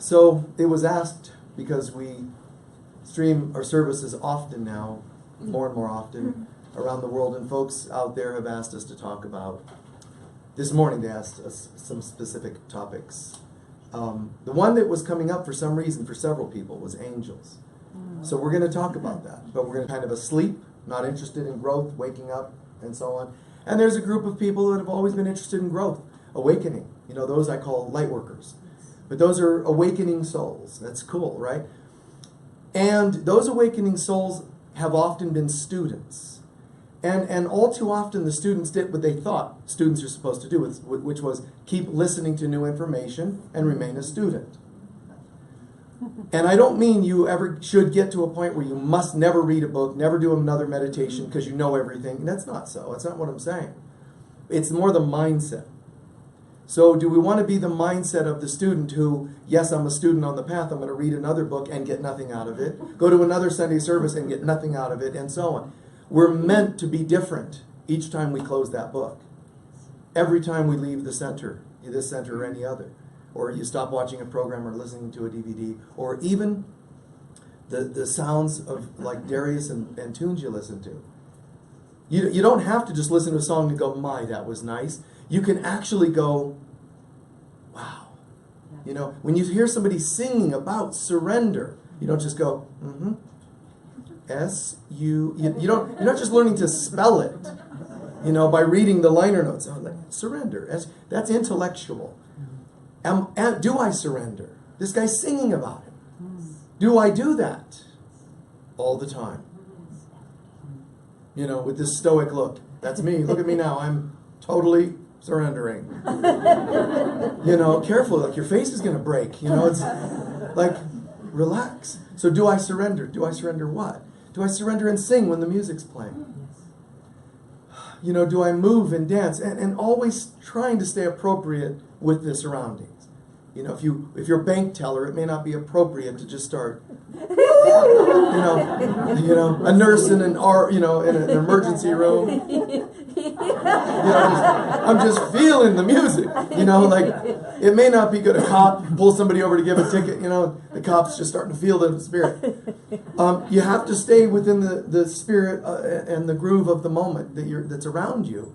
So it was asked, because we stream our services often now, more and more often, around the world, and folks out there have asked us to talk about. This morning they asked us some specific topics. The one that was coming up for some reason for several people was angels. So we're going to talk about that, but we're going to kind of asleep, not interested in growth, waking up, and so on. And there's a group of people that have always been interested in growth, awakening. You know, those I call light workers. But those are awakening souls. That's cool, right? And those awakening souls have often been students. And all too often the students did what they thought students are supposed to do, which was keep listening to new information and remain a student. And I don't mean you ever should get to a point where you must never read a book, never do another meditation because you know everything. That's not so. That's not what I'm saying. It's more the mindset. So do we want to be the mindset of the student who, yes, I'm a student on the path, I'm going to read another book and get nothing out of it, go to another Sunday service and get nothing out of it, and so on. We're meant to be different each time we close that book. Every time we leave the center, this center or any other. Or you stop watching a program or listening to a DVD, or even the sounds of like Darius and tunes you listen to. You don't have to just listen to a song and go, my, that was nice. You can actually go, wow. You know, when you hear somebody singing about surrender, you don't just go, mm-hmm. You're not just learning to spell it, you know, by reading the liner notes. Oh, like, surrender. That's intellectual. Do I surrender? This guy's singing about it. Do I do that? All the time. You know, with this stoic look. That's me. Look at me now. I'm totally surrendering. You know, careful. Like your face is going to break. You know, it's like, relax. So do I surrender? Do I surrender what? Do I surrender and sing when the music's playing? You know, do I move and dance? And always trying to stay appropriate with the surroundings. You know, if you're a bank teller, it may not be appropriate to just start, you know, a nurse in in an emergency room. You know, I'm just feeling the music. You know, like it may not be good. A cop pulls somebody over to give a ticket. You know, the cop's just starting to feel the spirit. You have to stay within the spirit and the groove of the moment that's around you.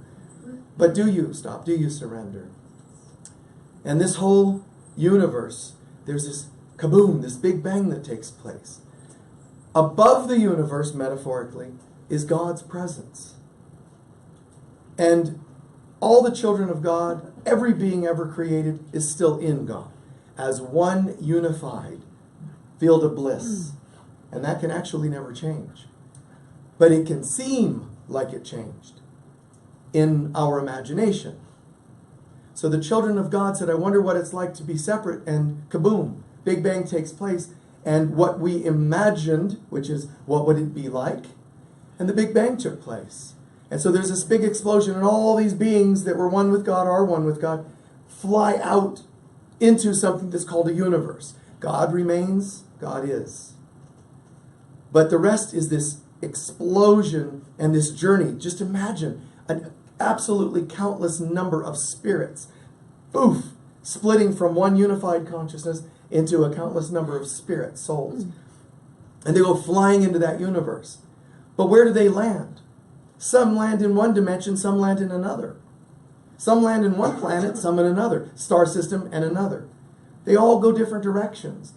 But do you stop? Do you surrender? And this whole universe, there's this kaboom, this big bang that takes place. Above the universe, metaphorically, is God's presence. And all the children of God, every being ever created, is still in God as one unified field of bliss. And that can actually never change. But it can seem like it changed in our imagination. So the children of God said, I wonder what it's like to be separate, and kaboom, Big Bang takes place. And what we imagined, which is what would it be like, and the Big Bang took place. And so there's this big explosion, and all these beings that were one with God, are one with God, fly out into something that's called a universe. God remains, God is. But the rest is this explosion and this journey. Just imagine an absolutely countless number of spirits, poof, splitting from one unified consciousness into a countless number of spirits, souls. And they go flying into that universe. But where do they land? Some land in one dimension, some land in another. Some land in one planet, some in another. Star system and another. They all go different directions.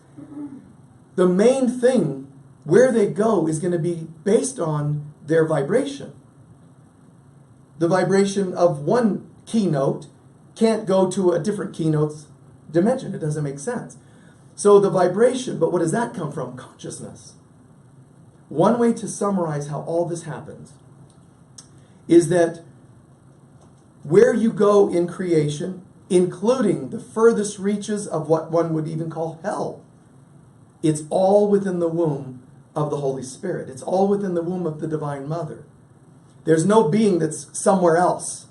The main thing, where they go, is going to be based on their vibration. The vibration of one keynote can't go to a different keynote's dimension. It doesn't make sense. So the vibration, but what does that come from? Consciousness. One way to summarize how all this happens is that where you go in creation, including the furthest reaches of what one would even call hell, it's all within the womb of the Holy Spirit. It's all within the womb of the Divine Mother. There's no being that's somewhere else.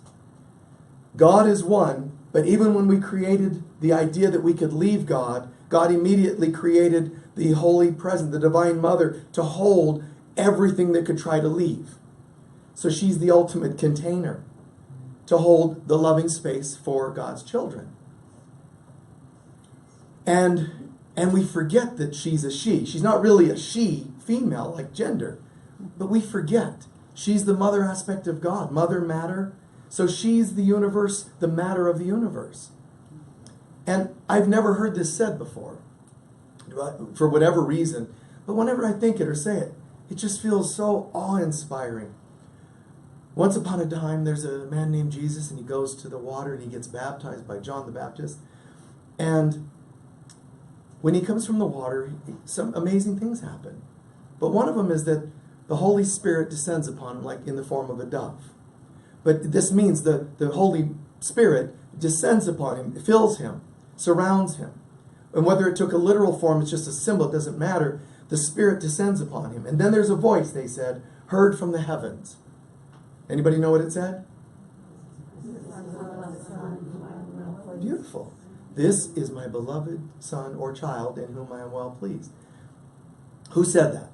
God is one, but even when we created the idea that we could leave God, God immediately created the Holy Presence, the Divine Mother, to hold everything that could try to leave. So she's the ultimate container to hold the loving space for God's children. And And we forget that she's a she. She's not really a she, female, like gender. But we forget. She's the mother aspect of God, mother matter. So she's the universe, the matter of the universe. And I've never heard this said before, for whatever reason. But whenever I think it or say it, it just feels so awe-inspiring. Once upon a time, there's a man named Jesus, and he goes to the water, and he gets baptized by John the Baptist. And when he comes from the water, some amazing things happen. But one of them is that the Holy Spirit descends upon him, like in the form of a dove. But this means the Holy Spirit descends upon him, fills him, surrounds him. And whether it took a literal form, it's just a symbol, it doesn't matter. The Spirit descends upon him. And then there's a voice, they said, heard from the heavens. Anybody know what it said? Beautiful. This is my beloved son or child in whom I am well pleased. Who said that?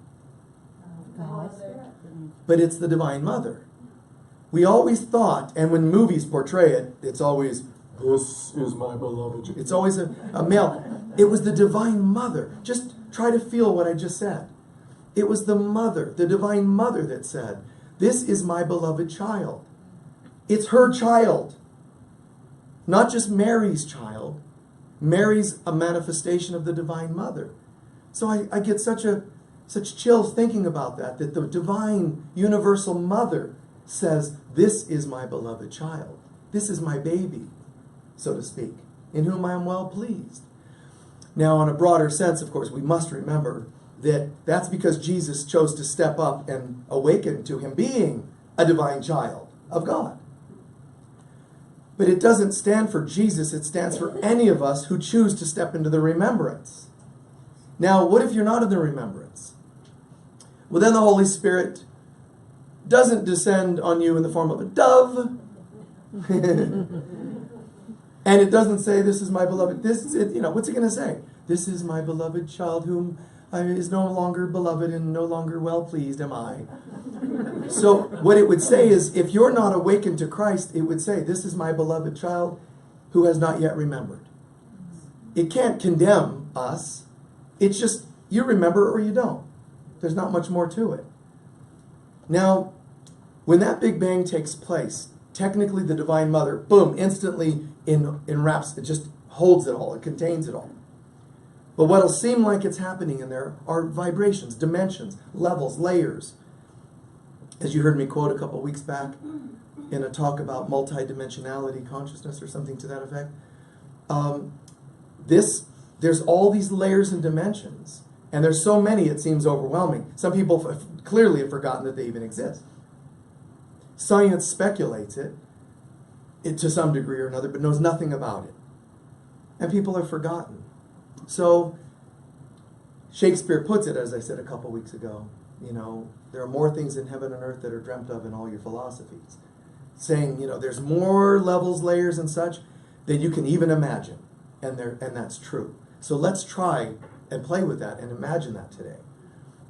But it's the Divine Mother. We always thought, and when movies portray it, it's always, this is my beloved. It's always a male. It was the Divine Mother. Just try to feel what I just said. It was the mother, the Divine Mother that said, this is my beloved child. It's her child. Not just Mary's child. Mary's a manifestation of the Divine Mother. So I get such chills thinking about that the divine universal mother says, this is my beloved child. This is my baby, so to speak, in whom I am well pleased. Now, on a broader sense, of course, we must remember that that's because Jesus chose to step up and awaken to him being a divine child of God. But it doesn't stand for Jesus, it stands for any of us who choose to step into the remembrance. Now, what if you're not in the remembrance? Well, then the Holy Spirit doesn't descend on you in the form of a dove. And it doesn't say, this is my beloved. What's it going to say? This is my beloved child whom is no longer beloved and no longer well pleased am I. So what it would say is, if you're not awakened to Christ, it would say, this is my beloved child who has not yet remembered. It can't condemn us. It's just, you remember or you don't. There's not much more to it. Now, when that Big Bang takes place, technically the Divine Mother, boom, instantly enwraps, it just holds it all, it contains it all. But what'll seem like it's happening in there are vibrations, dimensions, levels, layers. As you heard me quote a couple weeks back in a talk about multidimensionality consciousness or something to that effect, there's all these layers and dimensions. And there's so many it seems overwhelming. Some people clearly have forgotten that they even exist. Science speculates it to some degree or another, but knows nothing about it. And people have forgotten. So Shakespeare puts it, as I said a couple weeks ago, there are more things in heaven and earth that are dreamt of in all your philosophies. Saying, there's more levels, layers, and such than you can even imagine. And that's true. So let's try and play with that and imagine that today,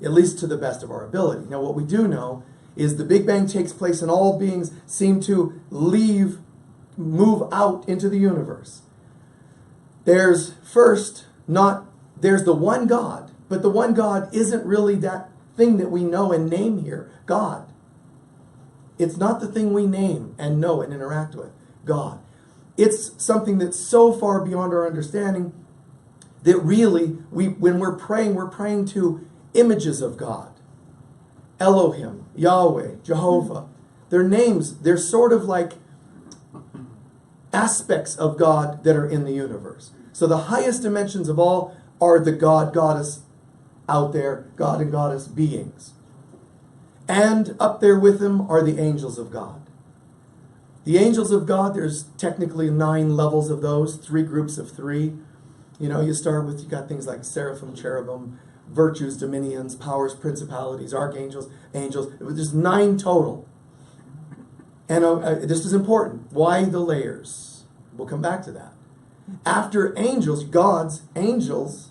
at least to the best of our ability. Now, what we do know is the Big Bang takes place and all beings seem to move out into the universe. There's the one God, but the one God isn't really that thing that we know and name here, God. It's not the thing we name and know and interact with, God. It's something that's so far beyond our understanding that really, when we're praying to images of God. Elohim, Yahweh, Jehovah. Their names, they're sort of like aspects of God that are in the universe. So the highest dimensions of all are the God, goddess out there, God and goddess beings. And up there with them are the angels of God. The angels of God, there's technically 9 levels of those, 3 groups of 3. You start with, you got things like seraphim, cherubim, virtues, dominions, powers, principalities, archangels, angels. There's 9 total. And this is important. Why the layers? We'll come back to that. After angels, God's angels,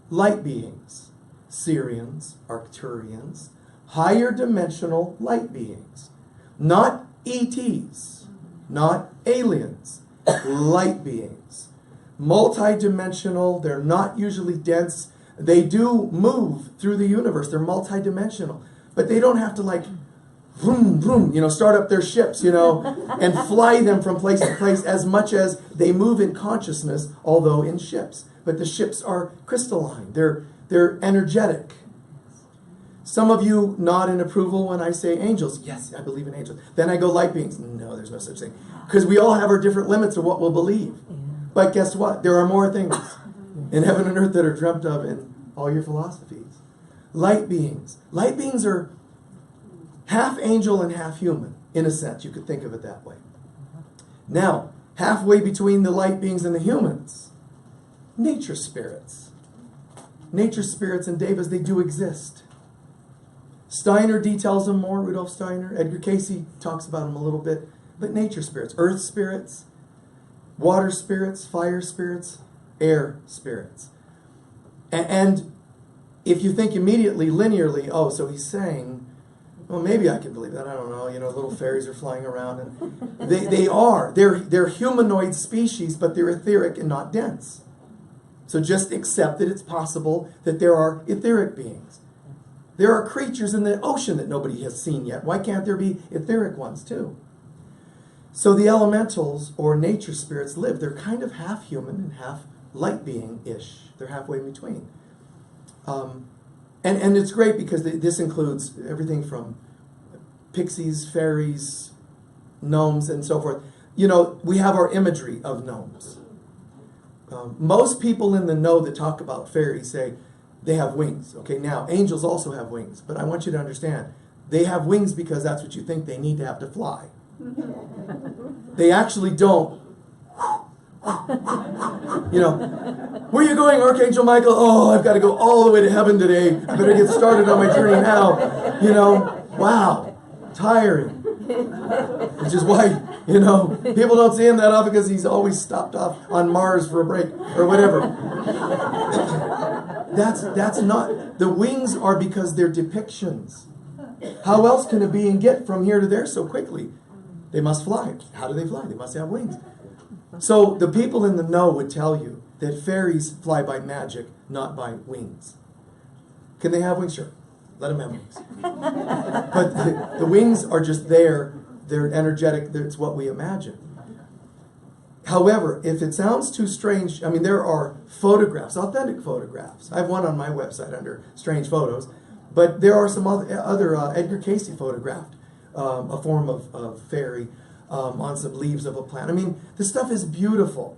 light beings, Syrians, Arcturians, higher dimensional light beings. Not ETs, not aliens, light beings. multidimensional. They're not usually dense. They do move through the universe. They're multidimensional. But they don't have to like, vroom, vroom, start up their ships, and fly them from place to place as much as they move in consciousness, although in ships. But the ships are crystalline. They're energetic. Some of you nod in approval when I say angels. Yes, I believe in angels. Then I go light beings. No, there's no such thing. Because we all have our different limits of what we'll believe. But guess what? There are more things in heaven and earth that are dreamt of in all your philosophies. Light beings. Light beings are half angel and half human, in a sense. You could think of it that way. Now, halfway between the light beings and the humans, nature spirits. Nature spirits and devas, they do exist. Steiner details them more, Rudolf Steiner. Edgar Cayce talks about them a little bit. But nature spirits, earth spirits, water spirits, fire spirits, air spirits. And if you think immediately, linearly, oh, so he's saying, well, maybe I can believe that. I don't know. Little fairies are flying around. And they're humanoid species, but they're etheric and not dense. So just accept that it's possible that there are etheric beings. There are creatures in the ocean that nobody has seen yet. Why can't there be etheric ones too? So the elementals or nature spirits live. They're kind of half human and half light being-ish. They're halfway in between. And it's great because this includes everything from pixies, fairies, gnomes, and so forth. We have our imagery of gnomes. Most people in the know that talk about fairies say they have wings. Okay, now angels also have wings, but I want you to understand they have wings because that's what you think they need to have to fly. They actually don't. Where are you going, Archangel Michael? Oh, I've got to go all the way to heaven today. I better get started on my journey now. Wow, tiring. Which is why, people don't see him that often because he's always stopped off on Mars for a break or whatever. That's not, the wings are because they're depictions. How else can a being get from here to there so quickly? They must fly. How do they fly? They must have wings. So the people in the know would tell you that fairies fly by magic, not by wings. Can they have wings? Sure. Let them have wings. But the wings are just there. They're energetic. It's what we imagine. However, if it sounds too strange, there are photographs, authentic photographs. I have one on my website under Strange Photos. But there are some other Edgar Cayce photographed a form of fairy on some leaves of a plant. The stuff is beautiful.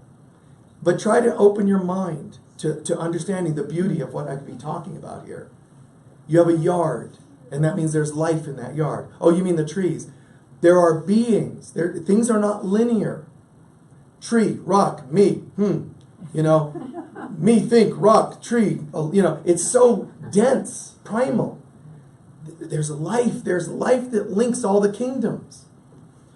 But try to open your mind to understanding the beauty of what I could be talking about here. You have a yard, and that means there's life in that yard. Oh, you mean the trees. There are beings. Things are not linear. Tree, rock, me, me, think, rock, tree. It's so dense, primal. There's life that links all the kingdoms.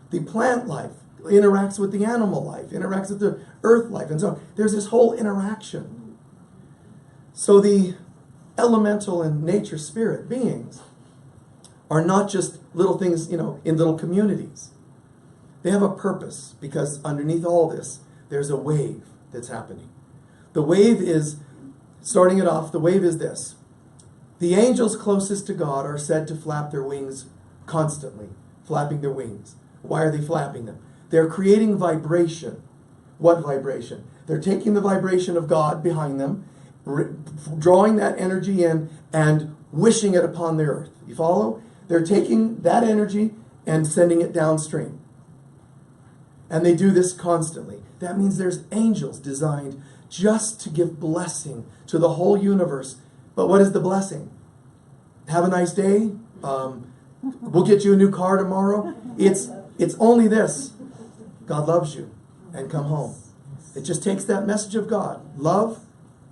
The plant life interacts with the animal life, interacts with the earth life, and so on. There's this whole interaction. So the elemental and nature spirit beings are not just little things, in little communities. They have a purpose because underneath all this, there's a wave that's happening. The wave is, starting it off, the wave is this. The angels closest to God are said to flap their wings constantly, flapping their wings. Why are they flapping them? They're creating vibration. What vibration? They're taking the vibration of God behind them, drawing that energy in and wishing it upon the earth. You follow? They're taking that energy and sending it downstream. And they do this constantly. That means there's angels designed just to give blessing to the whole universe. But what is the blessing? Have a nice day. We'll get you a new car tomorrow. It's only this. God loves you. And come home. It just takes that message of God. Love,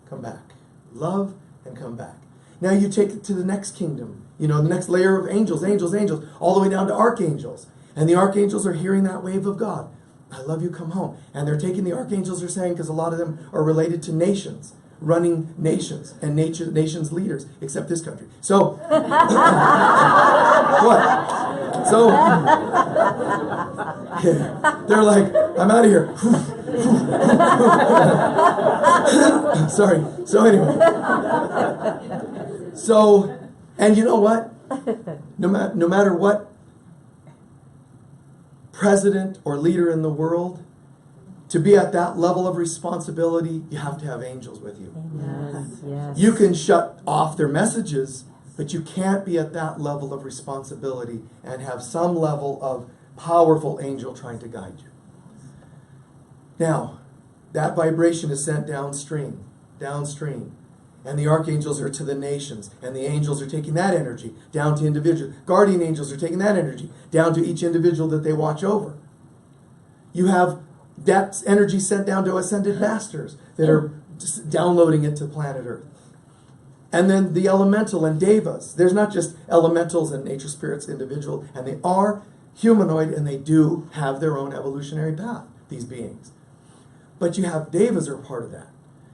come back. Love, and come back. Now you take it to the next kingdom. The next layer of angels, all the way down to archangels. And the archangels are hearing that wave of God. I love you, come home. And they're taking the archangels are saying, because a lot of them are related to nations, running nations, and nations leaders, except this country. So, what? So, they're like, I'm out of here. Sorry. So anyway. So, and you know what? No matter what president or leader in the world, to be at that level of responsibility, you have to have angels with you. Yes. You can shut off their messages, but you can't be at that level of responsibility and have some level of powerful angel trying to guide you. Now, that vibration is sent downstream. And the archangels are to the nations, and the angels are taking that energy down to individuals. Guardian angels are taking that energy down to each individual that they watch over. You have that energy sent down to ascended masters that are just downloading it to planet Earth. And then the elemental and devas. There's not just elementals and nature spirits individual, and they are humanoid, and they do have their own evolutionary path, these beings. But you have devas are part of that.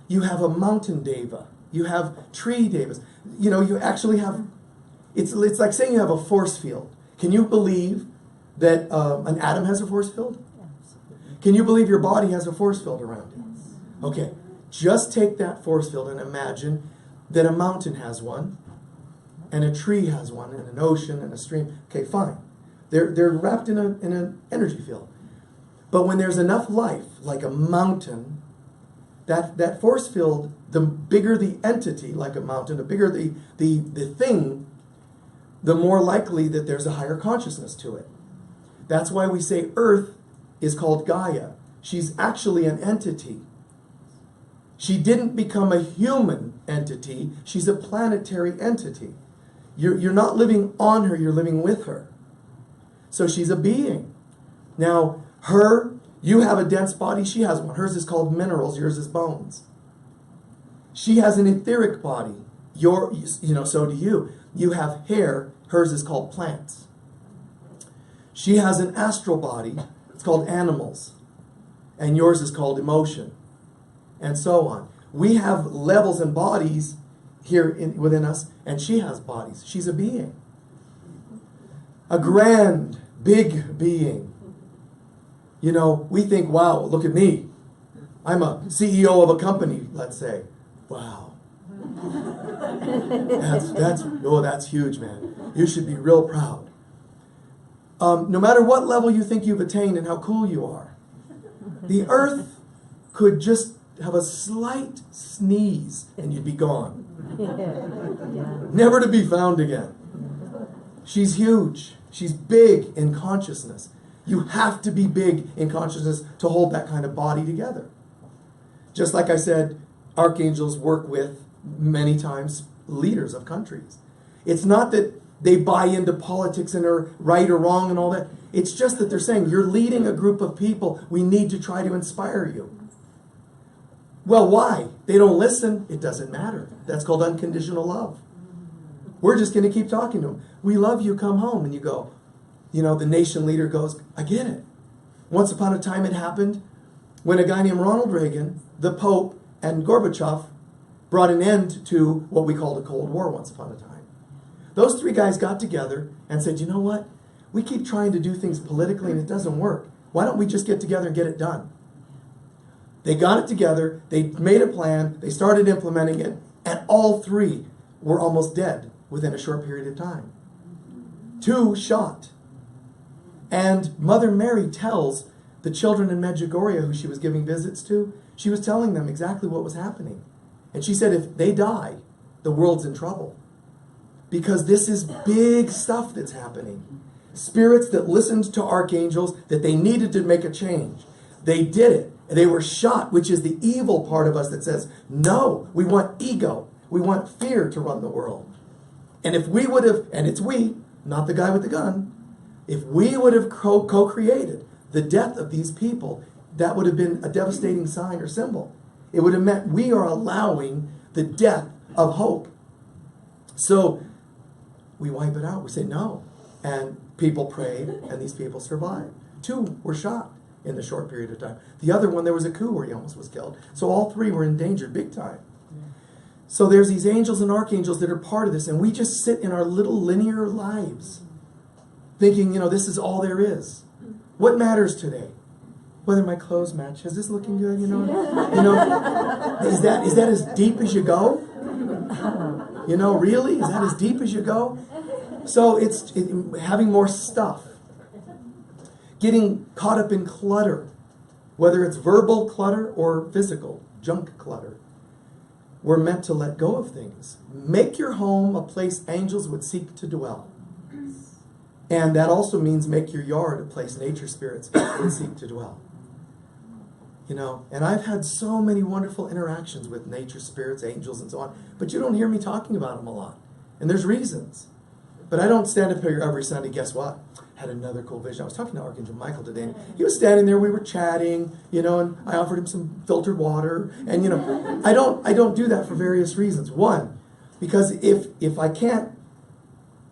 You have a mountain deva. You have tree devas. You know, you actually have, it's like saying you have a force field. Can you believe that an atom has a force field? Can you believe your body has a force field around it? Okay, just take that force field and imagine that a mountain has one, and a tree has one, and an ocean, and a stream. Okay, fine. They're wrapped in an energy field. But when there's enough life, like a mountain, that force field, the bigger the entity, like a mountain, the bigger the thing, the more likely that there's a higher consciousness to it. That's why we say Earth is called Gaia. She's actually an entity. She didn't become a human entity. She's a planetary entity. You're not living on her, you're living with her. So she's a being. Now, you have a dense body, she has one. Hers is called minerals, yours is bones. She has an etheric body. So do you. You have hair, hers is called plants. She has an astral body, it's called animals. And yours is called emotion. And so on. We have levels and bodies here within us, and she has bodies. She's a being. A grand, big being. You know, we think, wow, look at me. I'm a CEO of a company, let's say. Wow. That's huge, man. You should be real proud. No matter what level you think you've attained and how cool you are, the earth could just have a slight sneeze and you'd be gone. Never to be found again. She's huge. She's big in consciousness. You have to be big in consciousness to hold that kind of body together. Just like I said, archangels work with, many times, leaders of countries. It's not that they buy into politics and are right or wrong and all that. It's just that they're saying, you're leading a group of people. We need to try to inspire you. Well, why? They don't listen. It doesn't matter. That's called unconditional love. We're just going to keep talking to them. We love you, come home. And you go, the nation leader goes, I get it. Once upon a time it happened when a guy named Ronald Reagan, the Pope, and Gorbachev brought an end to what we called a Cold War once upon a time. Those three guys got together and said, you know what? We keep trying to do things politically and it doesn't work. Why don't we just get together and get it done? They got it together, they made a plan, they started implementing it, and all three were almost dead within a short period of time. 2 shot. And Mother Mary tells the children in Medjugorje who she was giving visits to, she was telling them exactly what was happening. And she said, if they die, the world's in trouble. Because this is big stuff that's happening. Spirits that listened to archangels, that they needed to make a change. They did it. They were shot, which is the evil part of us that says, no, we want ego. We want fear to run the world. And if we would have, and it's we, not the guy with the gun, if we would have co-created the death of these people, that would have been a devastating sign or symbol. It would have meant we are allowing the death of hope. So we wipe it out. We say no. And people prayed, and these people survived. 2 were shot in the short period of time. The other one, there was a coup where he almost was killed. So all 3 were endangered big time. So there's these angels and archangels that are part of this, and we just sit in our little linear lives thinking, this is all there is. What matters today? whether my clothes match. Is this looking good? You know, is that as deep as you go? You know, really? Is that as deep as you go? So it's having more stuff. Getting caught up in clutter, whether it's verbal clutter or physical, junk clutter. We're meant to let go of things. Make your home a place angels would seek to dwell. And that also means make your yard a place nature spirits would seek to dwell. You know, and I've had so many wonderful interactions with nature spirits, angels, and so on, but you don't hear me talking about them a lot. And there's reasons. But I don't stand up here every Sunday, guess what? Had another cool vision. I was talking to Archangel Michael today, and he was standing there, we were chatting, you know, and I offered him some filtered water. And, you know, I don't do that for various reasons. One, because if I can't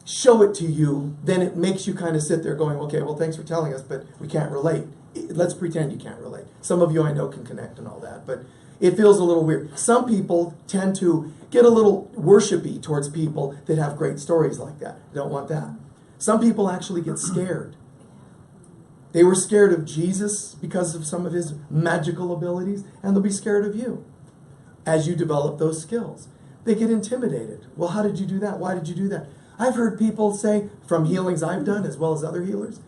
show it to you, then it makes you kind of sit there going, okay, well, thanks for telling us, but we can't relate. Let's pretend you can't relate. Some of you I know can connect and all that, but it feels a little weird. Some people tend to get a little worshipy towards people that have great stories like that. Don't want that. Some people actually get scared. They were scared of Jesus because of some of his magical abilities, and they'll be scared of you as you develop those skills. They get intimidated. Well, how did you do that? Why did you do that? I've heard people say, from healings I've done as well as other healers,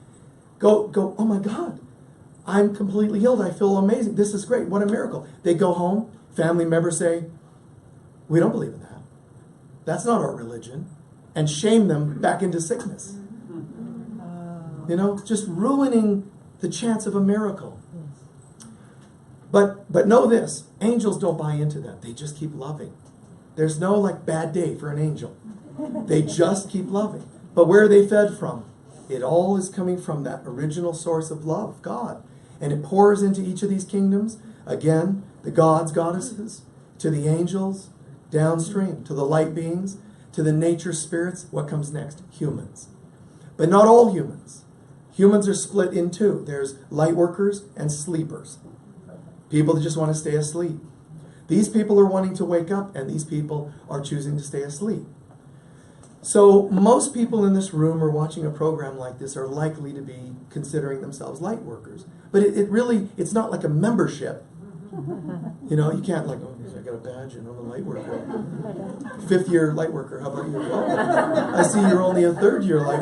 go, oh my God, I'm completely healed. I feel amazing. This is great. What a miracle. They go home, family members say, we don't believe in that. That's not our religion. And shame them back into sickness. You know, just ruining the chance of a miracle. But know this, angels don't buy into that. They just keep loving. There's no like bad day for an angel. They just keep loving. But where are they fed from? It all is coming from that original source of love, God. And it pours into each of these kingdoms. Again, the gods, goddesses, to the angels, downstream, to the light beings, to the nature spirits. What comes next? Humans. But not all humans. Humans are split in two. There's light workers and sleepers. People that just want to stay asleep. These people are wanting to wake up, and these people are choosing to stay asleep. So most people in this room or watching a program like this are likely to be considering themselves light workers. But it's not like a membership. You know, you can't like, oh, I got a badge and I'm a light worker. 5th year light worker, how about you? Oh, I see you're only a 3rd year light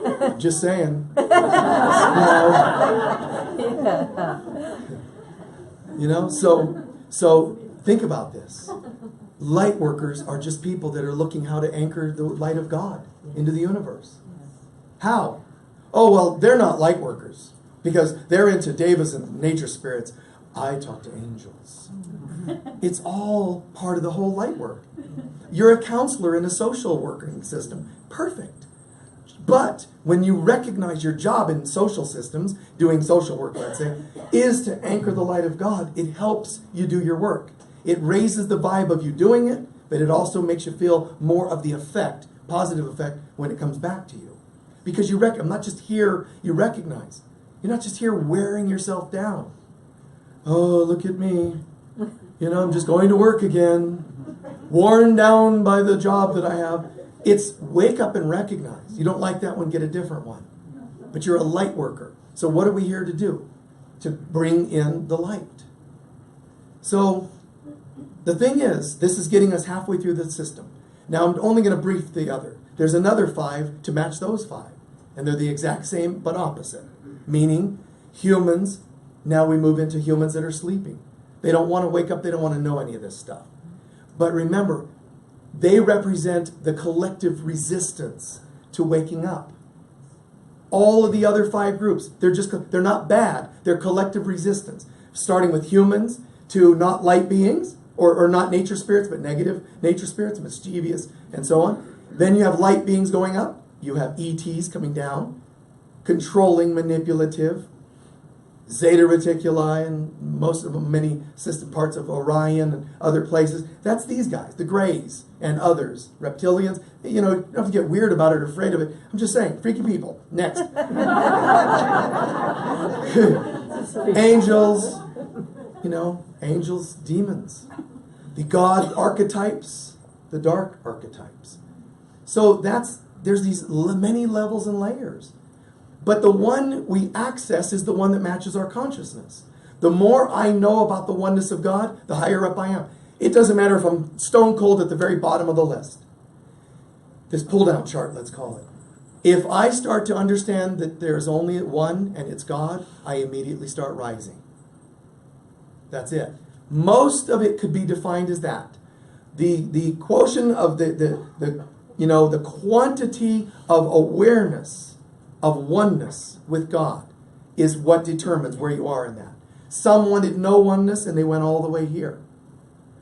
worker. Just saying. You know, so think about this. Light workers are just people that are looking how to anchor the light of God into the universe. How? Oh, well, they're not light workers because they're into devas and nature spirits. I talk to angels. It's all part of the whole light work. You're a counselor in a social working system. Perfect. But when you recognize your job in social systems, doing social work, let's say, is to anchor the light of God, it helps you do your work. It raises the vibe of you doing it, but it also makes you feel more of the effect, positive effect, when it comes back to you. Because I'm not just here, you recognize. You're not just here wearing yourself down. Oh, look at me. You know, I'm just going to work again. Worn down by the job that I have. It's wake up and recognize. You don't like that one, get a different one. But you're a light worker. So what are we here to do? To bring in the light. So the thing is, this is getting us halfway through the system. Now I'm only going to brief the other. There's another 5 to match those 5. And they're the exact same but opposite. Meaning, humans, now we move into humans that are sleeping. They don't want to wake up, they don't want to know any of this stuff. But remember, they represent the collective resistance to waking up. All of the other 5 groups, they're not bad, they're collective resistance. Starting with humans to not light beings, or not nature spirits, but negative nature spirits, mischievous, and so on. Then you have light beings going up. You have ETs coming down, controlling, manipulative, Zeta Reticuli, and most of them, many system parts of Orion and other places. That's these guys, the Greys and others, reptilians. You know, you don't have to get weird about it or afraid of it. I'm just saying, freaky people. Next. Angels, you know, angels, demons. The God archetypes, the dark archetypes. So there's these many levels and layers. But the one we access is the one that matches our consciousness. The more I know about the oneness of God, the higher up I am. It doesn't matter if I'm stone cold at the very bottom of the list. This pull-down chart, let's call it. If I start to understand that there's only one and it's God, I immediately start rising. That's it. Most of it could be defined as that. The quotient of the quantity of awareness of oneness with God is what determines where you are in that. Some wanted no oneness and they went all the way here.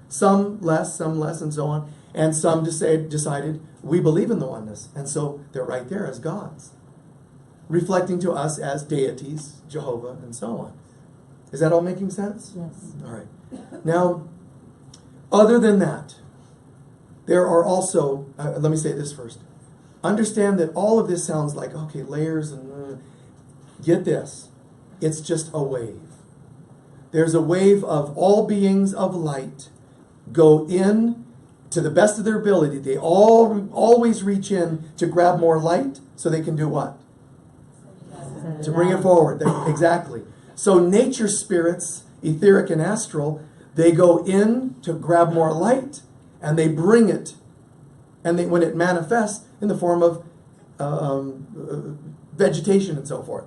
Some less, and so on. And some decided, we believe in the oneness. And so they're right there as gods, reflecting to us as deities, Jehovah, and so on. Is that all making sense? Yes. All right. Now, other than that, there are also, let me say this first. Understand that all of this sounds like, okay, layers and get this. It's just a wave. There's a wave of all beings of light go in to the best of their ability. They always reach in to grab more light so they can do what? To bring it forward. Exactly. So nature spirits, etheric and astral, they go in to grab more light and they bring it. And when it manifests in the form of vegetation and so forth.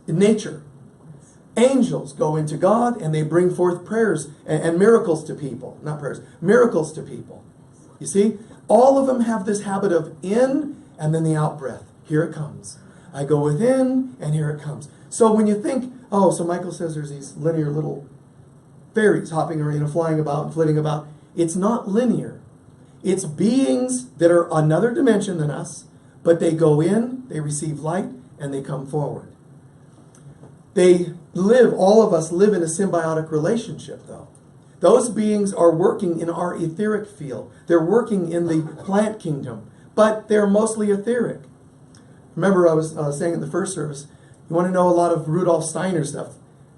In nature. Angels go into God and they bring forth prayers and miracles to people. Not prayers, miracles to people. You see? All of them have this habit of in and then the out breath. Here it comes. I go within and here it comes. So when you think, oh, so Michael says there's these linear little fairies hopping around, flying about and flitting about. It's not linear. It's beings that are another dimension than us, but they go in, they receive light, and they come forward. All of us live in a symbiotic relationship, though. Those beings are working in our etheric field. They're working in the plant kingdom, but they're mostly etheric. Remember, I was saying in the first service, you want to know a lot of Rudolf Steiner stuff.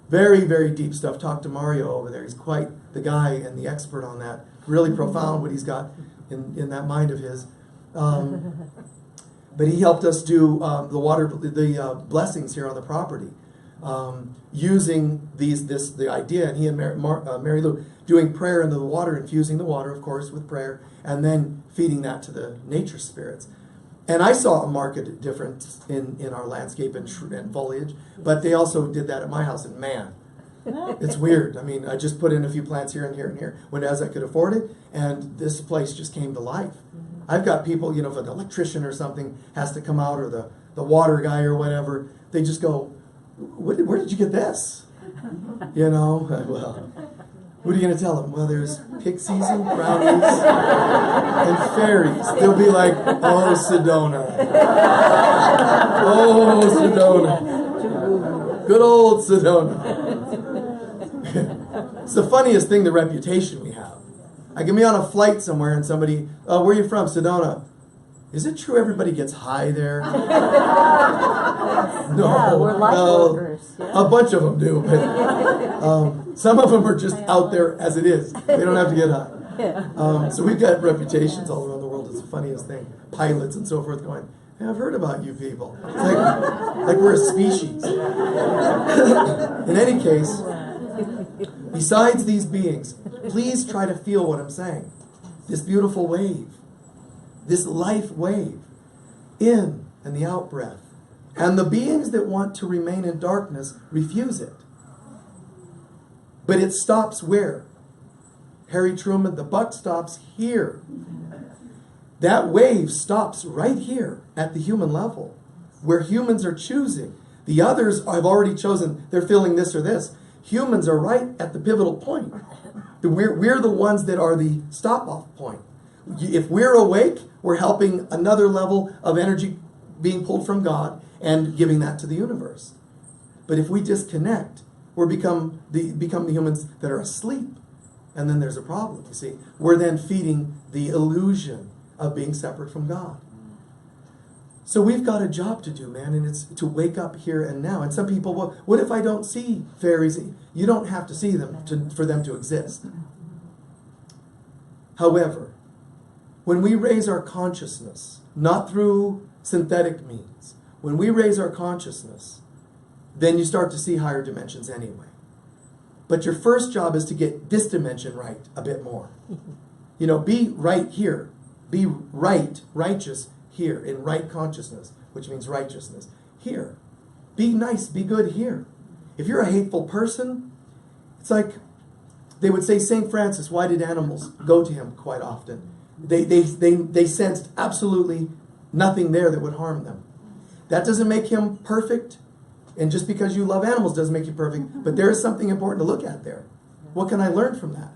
Very, very deep stuff. Talk to Mario over there. He's quite the guy and the expert on that. Really profound what he's got in that mind of his. But he helped us do the blessings here on the property. Using the idea, and he and Mary Lou doing prayer into the water, infusing the water, of course, with prayer, and then feeding that to the nature spirits. And I saw a marked difference in our landscape and foliage, but they also did that at my house, and man, it's weird. I mean, I just put in a few plants here and here and here, as I could afford it, and this place just came to life. I've got people, if an electrician or something has to come out, or the water guy or whatever, they just go, where did you get this? Well, what are you going to tell them? Well, there's pixies and brownies and fairies. They'll be like, oh, Sedona. Oh, Sedona. Good old Sedona. It's the funniest thing, the reputation we have. I can be on a flight somewhere and somebody, oh, where are you from? Sedona. Is it true everybody gets high there? No, we're light workers. Yeah. A bunch of them do, but some of them are just out there as it is. They don't have to get high. So we've got reputations all around the world. It's the funniest thing. Pilots and so forth going, hey, I've heard about you people. It's like we're a species. In any case, besides these beings, please try to feel what I'm saying. This beautiful wave. This life wave, in and the out breath. And the beings that want to remain in darkness refuse it. But it stops where? Harry Truman, the buck stops here. That wave stops right here at the human level, where humans are choosing. The others have already chosen, they're feeling this or this. Humans are right at the pivotal point. We're the ones that are the stop-off point. If we're awake, we're helping another level of energy being pulled from God and giving that to the universe. But if we disconnect, we become the humans that are asleep. And then there's a problem, you see. We're then feeding the illusion of being separate from God. So we've got a job to do, man, and it's to wake up here and now. And some people, well, what if I don't see fairies? You don't have to see them for them to exist. However, when we raise our consciousness, not through synthetic means, When we raise our consciousness, then you start to see higher dimensions anyway. But your first job is to get this dimension right a bit more. You know, be right here. Be right, righteous here, in right consciousness, which means righteousness. Here. Be nice, be good here. If you're a hateful person, it's like they would say St. Francis, why did animals go to him quite often? They sensed absolutely nothing there that would harm them. That doesn't make him perfect, and just because you love animals doesn't make you perfect, but there is something important to look at there. What can I learn from that?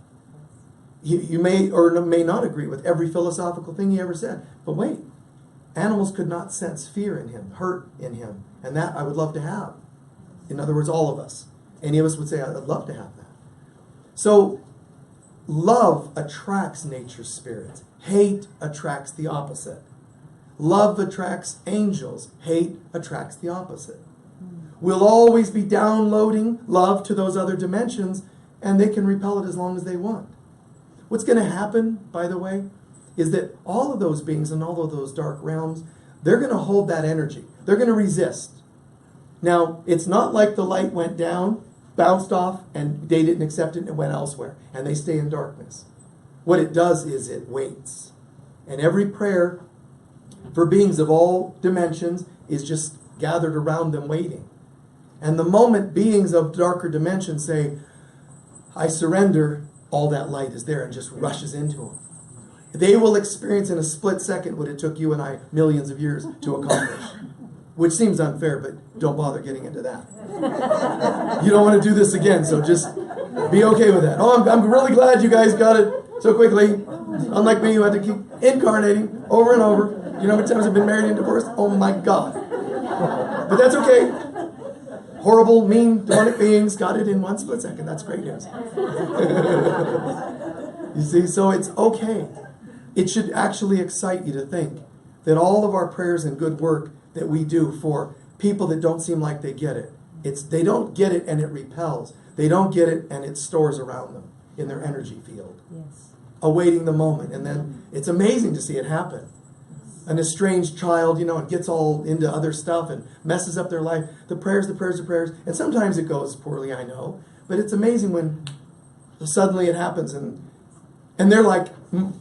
You may or may not agree with every philosophical thing he ever said, but wait, animals could not sense fear in him, hurt in him, and that I would love to have. In other words, all of us. Any of us would say, I'd love to have that. So, love attracts nature's spirits. Hate attracts the opposite. Love attracts angels. Hate attracts the opposite. We'll always be downloading love to those other dimensions, and they can repel it as long as they want. What's going to happen, by the way, is that all of those beings in all of those dark realms, they're going to hold that energy. They're going to resist. Now, it's not like the light went down, bounced off, and they didn't accept it and it went elsewhere, and they stay in darkness. What it does is it waits. And every prayer for beings of all dimensions is just gathered around them waiting. And the moment beings of darker dimensions say, I surrender, all that light is there and just rushes into them. They will experience in a split second what it took you and I millions of years to accomplish. Which seems unfair, but don't bother getting into that. You don't want to do this again, so just be okay with that. Oh, I'm really glad you guys got it so quickly. Unlike me, who had to keep incarnating over and over. You know how many times I've been married and divorced? Oh my God. But that's okay. Horrible, mean, demonic beings got it in one split second. That's great news. You see, so it's okay. It should actually excite you to think that all of our prayers and good work that we do for people that don't seem like they get it, they don't get it and it repels. They don't get it and it stores around them in their energy field. Yes. Awaiting the moment. And then it's amazing to see it happen. An estranged child, and gets all into other stuff and messes up their life. The prayers. And sometimes it goes poorly, I know. But it's amazing when suddenly it happens and they're like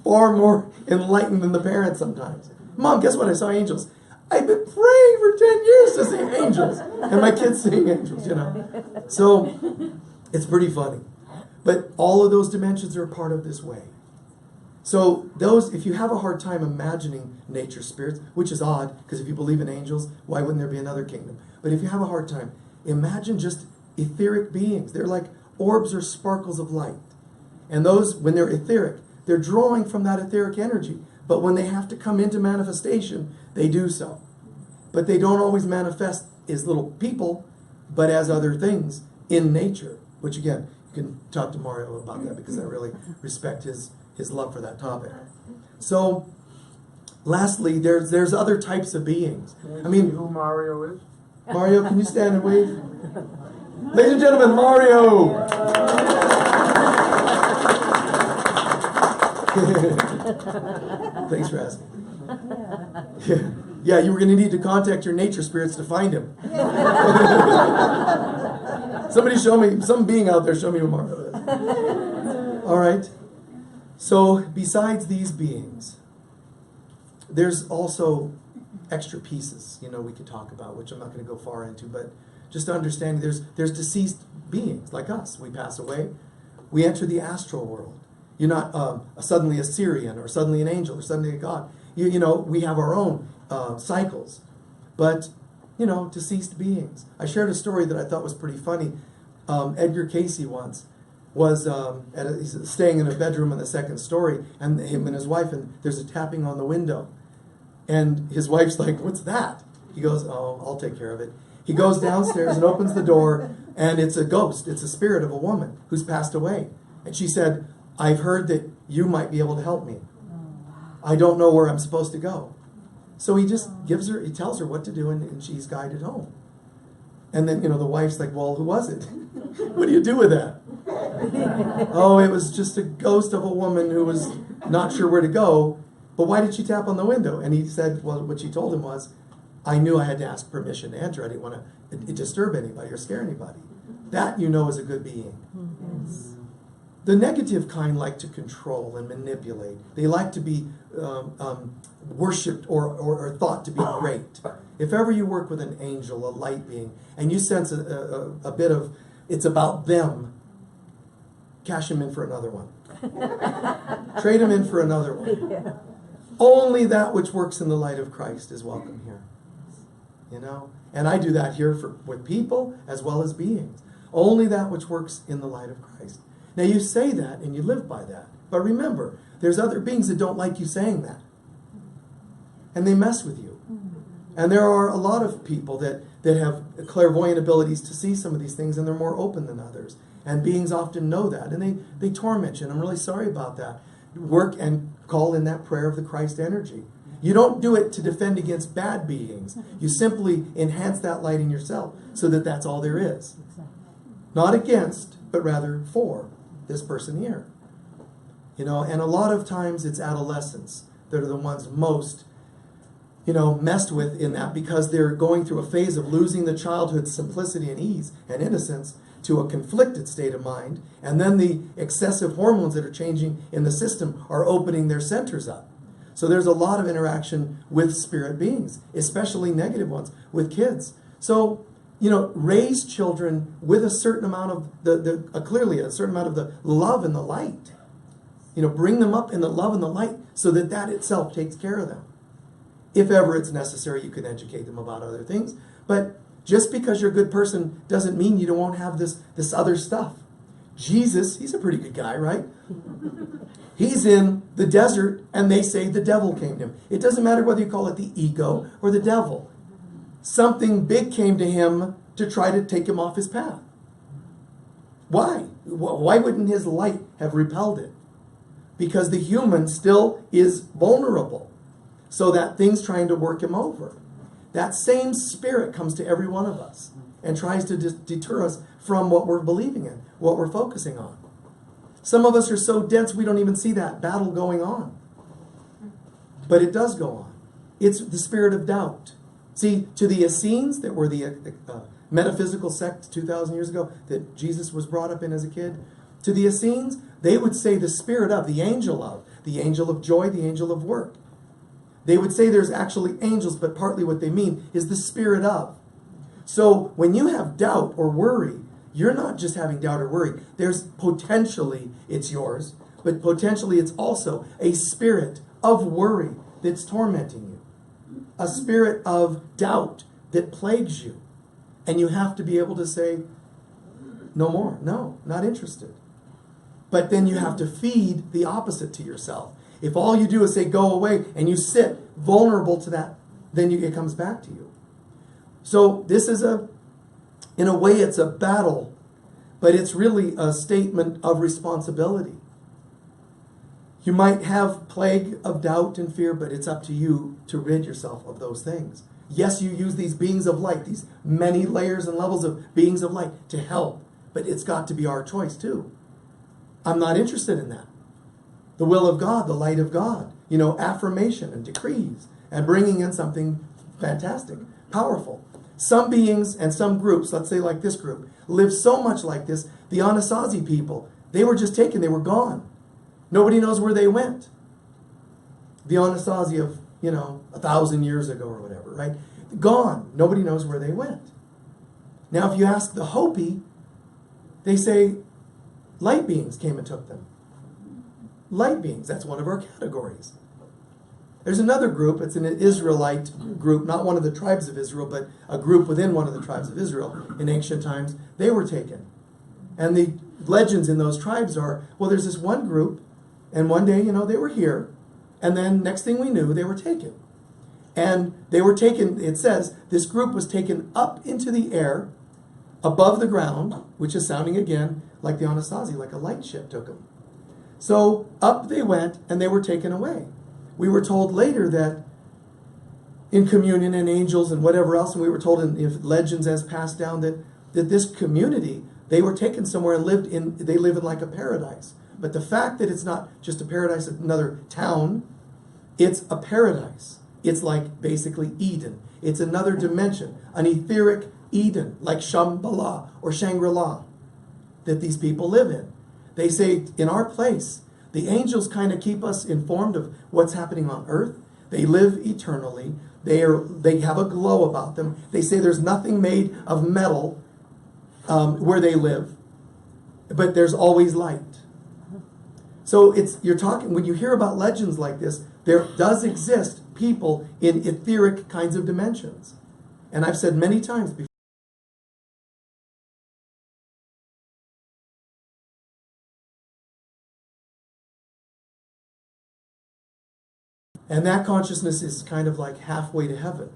far more enlightened than the parents sometimes. Mom, guess what? I saw angels. I've been praying for 10 years to see angels. And my kid's seeing angels, So it's pretty funny. But all of those dimensions are a part of this way. So if you have a hard time imagining nature spirits, which is odd, because if you believe in angels, why wouldn't there be another kingdom? But if you have a hard time, imagine just etheric beings. They're like orbs or sparkles of light. And those, when they're etheric, they're drawing from that etheric energy. But when they have to come into manifestation, they do so. But they don't always manifest as little people, but as other things in nature. Which again, you can talk to Mario about that because I really respect his love for that topic. So, lastly, there's other types of beings. I mean, who Mario is? Mario, can you stand and wave? Ladies and gentlemen, Mario! Thanks for asking. Yeah, you were going to need to contact your nature spirits to find him. Somebody show me, some being out there, show me who Mario is. All right. So, besides these beings, there's also extra pieces, we could talk about, which I'm not going to go far into, but just understanding there's deceased beings like us. We pass away. We enter the astral world. You're not suddenly a Syrian or suddenly an angel or suddenly a god. We have our own cycles. But, deceased beings. I shared a story that I thought was pretty funny. Edgar Casey once was he's staying in a bedroom in the second story, and him and his wife, and there's a tapping on the window. And his wife's like, what's that? He goes, oh, I'll take care of it. He goes downstairs and opens the door, and it's a ghost. It's a spirit of a woman who's passed away. And she said, I've heard that you might be able to help me. I don't know where I'm supposed to go. So he just he tells her what to do, and she's guided home. And then, the wife's like, well, who was it? What do you do with that? Oh, it was just a ghost of a woman who was not sure where to go. But why did she tap on the window? And he said, well, what she told him was, I knew I had to ask permission to enter. I didn't want to disturb anybody or scare anybody. That is a good being. Yes. The negative kind like to control and manipulate. They like to be worshipped or thought to be great. If ever you work with an angel, a light being, and you sense a bit of it's about them, cash them in for another one. Trade them in for another one. Yeah. Only that which works in the light of Christ is welcome here. You know? And I do that here with people as well as beings. Only that which works in the light of Christ. Now you say that and you live by that. But remember, there's other beings that don't like you saying that. And they mess with you. And there are a lot of people that have clairvoyant abilities to see some of these things, and they're more open than others. And beings often know that, and they torment you, and I'm really sorry about that. Work and call in that prayer of the Christ energy. You don't do it to defend against bad beings. You simply enhance that light in yourself so that that's all there is. Not against, but rather for this person here. You know, and a lot of times it's adolescents that are the ones most, messed with in that, because they're going through a phase of losing the childhood simplicity and ease and innocence to a conflicted state of mind, and then the excessive hormones that are changing in the system are opening their centers up. So there's a lot of interaction with spirit beings, especially negative ones, with kids. So, raise children with a certain amount of clearly a certain amount of the love and the light. Bring them up in the love and the light so that itself takes care of them. If ever it's necessary, you can educate them about other things. But just because you're a good person doesn't mean you won't have this other stuff. Jesus, he's a pretty good guy, right? He's in the desert, and they say the devil came to him. It doesn't matter whether you call it the ego or the devil. Something big came to him to try to take him off his path. Why? Why wouldn't his light have repelled it? Because the human still is vulnerable. So that thing's trying to work him over. That same spirit comes to every one of us and tries to deter us from what we're believing in, what we're focusing on. Some of us are so dense we don't even see that battle going on. But it does go on. It's the spirit of doubt. See, to the Essenes, that were the metaphysical sect 2,000 years ago that Jesus was brought up in as a kid, to the Essenes, they would say the spirit of, the angel of joy, the angel of work. They would say there's actually angels, but partly what they mean is the spirit of. So when you have doubt or worry, you're not just having doubt or worry. There's potentially it's yours, but potentially it's also a spirit of worry that's tormenting you. A spirit of doubt that plagues you. And you have to be able to say, no more. No, not interested. But then you have to feed the opposite to yourself. If all you do is say, go away, and you sit vulnerable to that, then it comes back to you. So this is in a way, it's a battle, but it's really a statement of responsibility. You might have plague of doubt and fear, but it's up to you to rid yourself of those things. Yes, you use these beings of light, these many layers and levels of beings of light to help, but it's got to be our choice too. I'm not interested in that. The will of God, the light of God, affirmation and decrees and bringing in something fantastic, powerful. Some beings and some groups, let's say like this group, live so much like this. The Anasazi people, they were just taken, they were gone. Nobody knows where they went. The Anasazi of, 1,000 years ago or whatever, right? Gone. Nobody knows where they went. Now, if you ask the Hopi, they say light beings came and took them. Light beings, that's one of our categories. There's another group, it's an Israelite group, not one of the tribes of Israel, but a group within one of the tribes of Israel in ancient times. They were taken. And the legends in those tribes are, well, there's this one group, and one day, they were here, and then next thing we knew, they were taken. And they were taken, it says, this group was taken up into the air, above the ground, which is sounding again like the Anasazi, like a light ship took them. So up they went, and they were taken away. We were told later that in communion and angels and whatever else, and we were told in legends as passed down that this community, they were taken somewhere and they live in like a paradise. But the fact that it's not just a paradise, another town, it's a paradise. It's like basically Eden. It's another dimension, an etheric Eden, like Shambhala or Shangri-La, that these people live in. They say, in our place, the angels kind of keep us informed of what's happening on earth. They live eternally. They have a glow about them. They say there's nothing made of metal where they live, but there's always light. So you're talking, when you hear about legends like this, there does exist people in etheric kinds of dimensions. And I've said many times before, and that consciousness is kind of like halfway to heaven.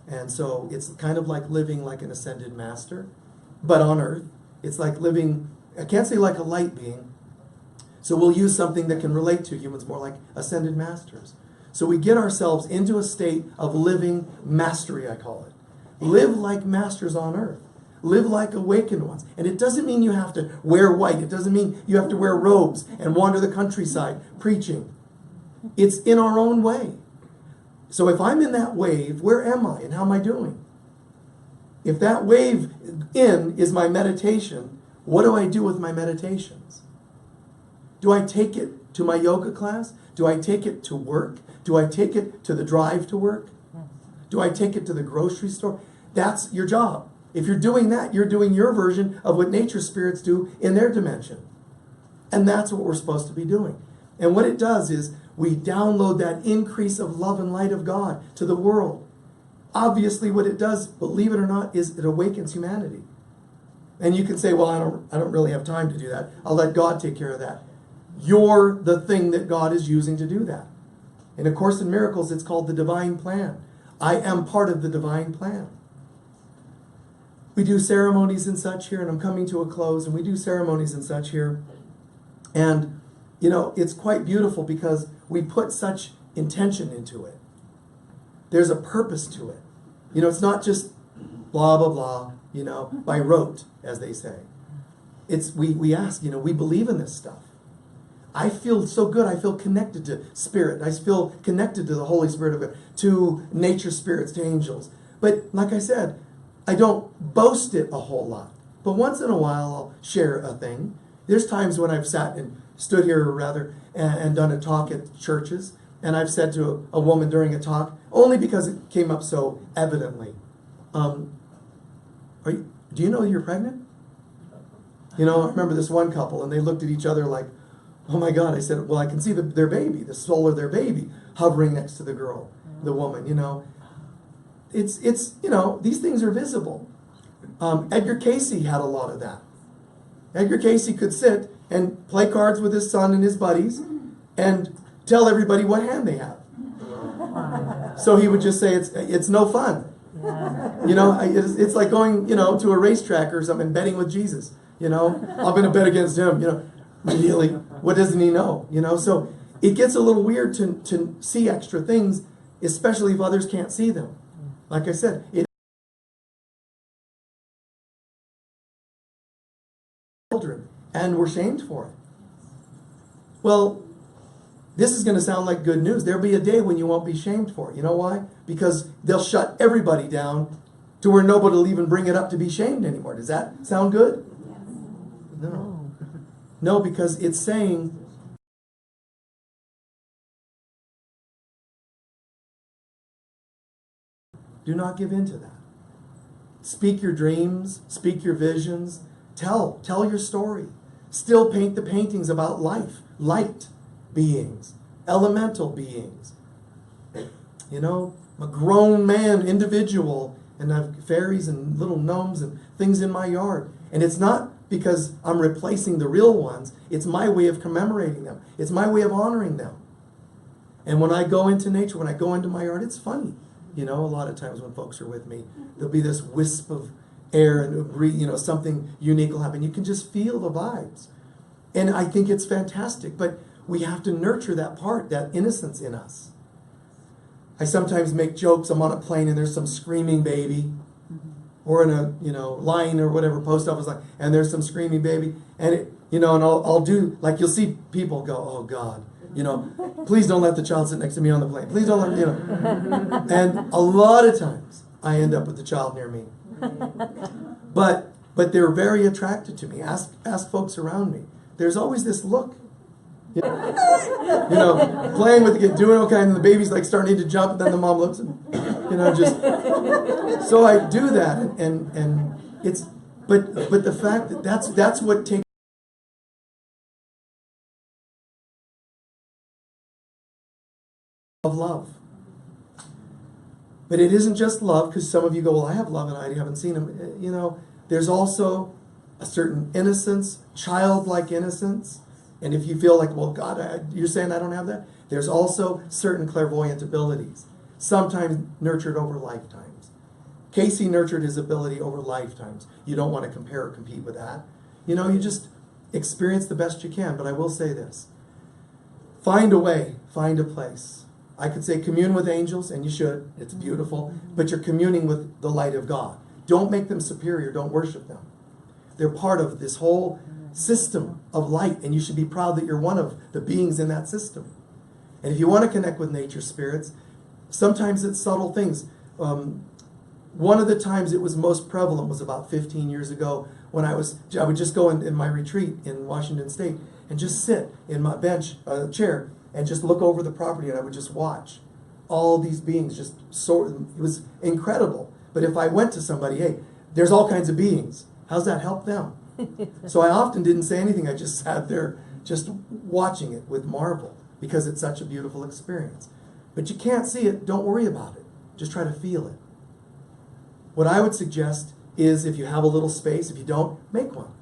And so it's kind of like living like an ascended master, but on earth. It's like living, I can't say like a light being, so we'll use something that can relate to humans more like ascended masters. So we get ourselves into a state of living mastery, I call it. Live like masters on earth. Live like awakened ones. And it doesn't mean you have to wear white. It doesn't mean you have to wear robes and wander the countryside preaching. It's in our own way. So if I'm in that wave, where am I and how am I doing? If that wave is my meditation, what do I do with my meditations? Do I take it to my yoga class? Do I take it to work? Do I take it to the drive to work? Do I take it to the grocery store? That's your job. If you're doing that, you're doing your version of what nature spirits do in their dimension. And that's what we're supposed to be doing. And what it does is we download that increase of love and light of God to the world. Obviously what it does, believe it or not, is it awakens humanity. And you can say, well, I don't really have time to do that. I'll let God take care of that. You're the thing that God is using to do that. In A Course in Miracles, it's called the divine plan. I am part of the divine plan. We do ceremonies and such here, and I'm coming to a close, and we do ceremonies and such here. And, you know, it's quite beautiful because we put such intention into it. There's a purpose to it. You know, it's not just blah, blah, blah, you know, by rote, as they say. It's, we ask, you know, we believe in this stuff. I feel so good. I feel connected to Spirit. I feel connected to the Holy Spirit of God, to nature spirits, to angels. But like I said, I don't boast it a whole lot. But once in a while, I'll share a thing. There's times when I've sat and stood here, rather, and done a talk at churches, and I've said to a woman during a talk, only because it came up so evidently, do you know you're pregnant? You know, I remember this one couple, and they looked at each other like, oh my God. I said, well, I can see their baby, the soul of their baby, hovering next to the girl, the woman, you know. It's you know, these things are visible. Edgar Casey had a lot of that. Edgar Casey could sit and play cards with his son and his buddies and tell everybody what hand they have. So he would just say, it's no fun. You know, it's like going, you know, to a racetrack or something, betting with Jesus. You know, I'm going to bet against him. You know, really, what doesn't he know? You know, so it gets a little weird to see extra things, especially if others can't see them. Like I said, children, and we're shamed for it. Well, this is going to sound like good news. There'll be a day when you won't be shamed for it. You know why? Because they'll shut everybody down to where nobody will even bring it up to be shamed anymore. Does that sound good? No. No, because it's saying, do not give in to that. Speak your dreams, speak your visions, tell your story. Still paint the paintings about life, light beings, elemental beings. You know, I'm a grown man, individual, and I have fairies and little gnomes and things in my yard. And it's not because I'm replacing the real ones. It's my way of commemorating them. It's my way of honoring them. And when I go into nature, when I go into my yard, it's funny. You know, a lot of times when folks are with me, there'll be this wisp of air and, you know, something unique will happen. You can just feel the vibes. And I think it's fantastic. But we have to nurture that part, that innocence in us. I sometimes make jokes. I'm on a plane and there's some screaming baby. Or in a, you know, line or whatever, post office line, and there's some screaming baby. And You know, and I'll do, like you'll see people go, oh God, you know, please don't let the child sit next to me on the plane. Please don't let, you know. And a lot of times I end up with the child near me. But they're very attracted to me. Ask folks around me. There's always this look. You know, playing with the kid, doing all kinds, and the baby's like starting to jump, and then the mom looks and, you know, just. So I do that, and it's, but the fact that that's what takes of love. But it isn't just love, because some of you go, well, I have love and I haven't seen him. You know, there's also a certain innocence, childlike innocence. And if you feel like, well, God, you're saying I don't have that? There's also certain clairvoyant abilities, sometimes nurtured over lifetimes. Casey nurtured his ability over lifetimes. You don't want to compare or compete with that. You know, you just experience the best you can. But I will say this. Find a way, find a place. I could say commune with angels, and you should. It's beautiful. But you're communing with the light of God. Don't make them superior. Don't worship them. They're part of this whole system of light, and you should be proud that you're one of the beings in that system. And if you want to connect with nature spirits, sometimes it's subtle things. One of the times it was most prevalent was about 15 years ago when I would just go in my retreat in Washington State and just sit in my chair and just look over the property, and I would just watch all these beings just soar. It was incredible. But if I went to somebody, hey, there's all kinds of beings. How's that help them? So I often didn't say anything. I just sat there just watching it with marvel, because it's such a beautiful experience. But you can't see it. Don't worry about it. Just try to feel it. What I would suggest is, if you have a little space, if you don't, make one.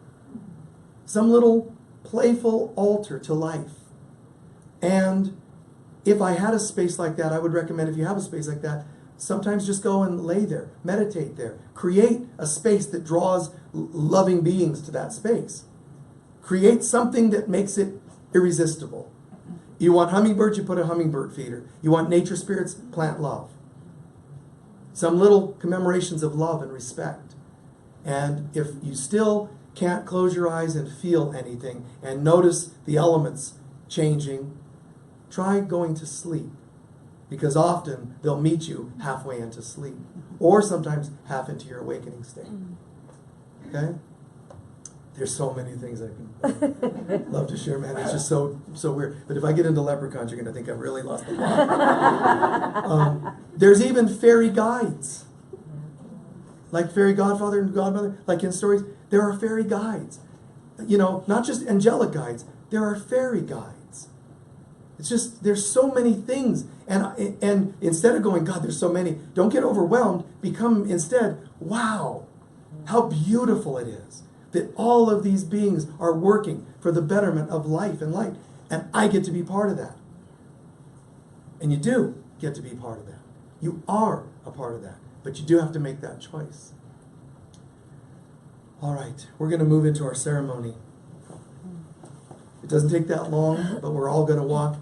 Some little playful altar to life. And if I had a space like that, I would recommend, if you have a space like that, sometimes just go and lay there, meditate there. Create a space that draws loving beings to that space. Create something that makes it irresistible. You want hummingbirds, you put a hummingbird feeder. You want nature spirits, plant love. Some little commemorations of love and respect. And if you still can't close your eyes and feel anything and notice the elements changing, try going to sleep. Because often they'll meet you halfway into sleep, or sometimes half into your awakening state. Okay? There's so many things I can love to share, man. It's just so weird. But if I get into leprechauns, you're going to think I've really lost the plot. There's even fairy guides. Like fairy godfather and godmother, like in stories, there are fairy guides. You know, not just angelic guides, there are fairy guides. It's just, there's so many things. And instead of going, God, there's so many, don't get overwhelmed. Become instead, wow, how beautiful it is that all of these beings are working for the betterment of life and light. And I get to be part of that. And you do get to be part of that. You are a part of that. But you do have to make that choice. All right, we're going to move into our ceremony. It doesn't take that long, but we're all going to walk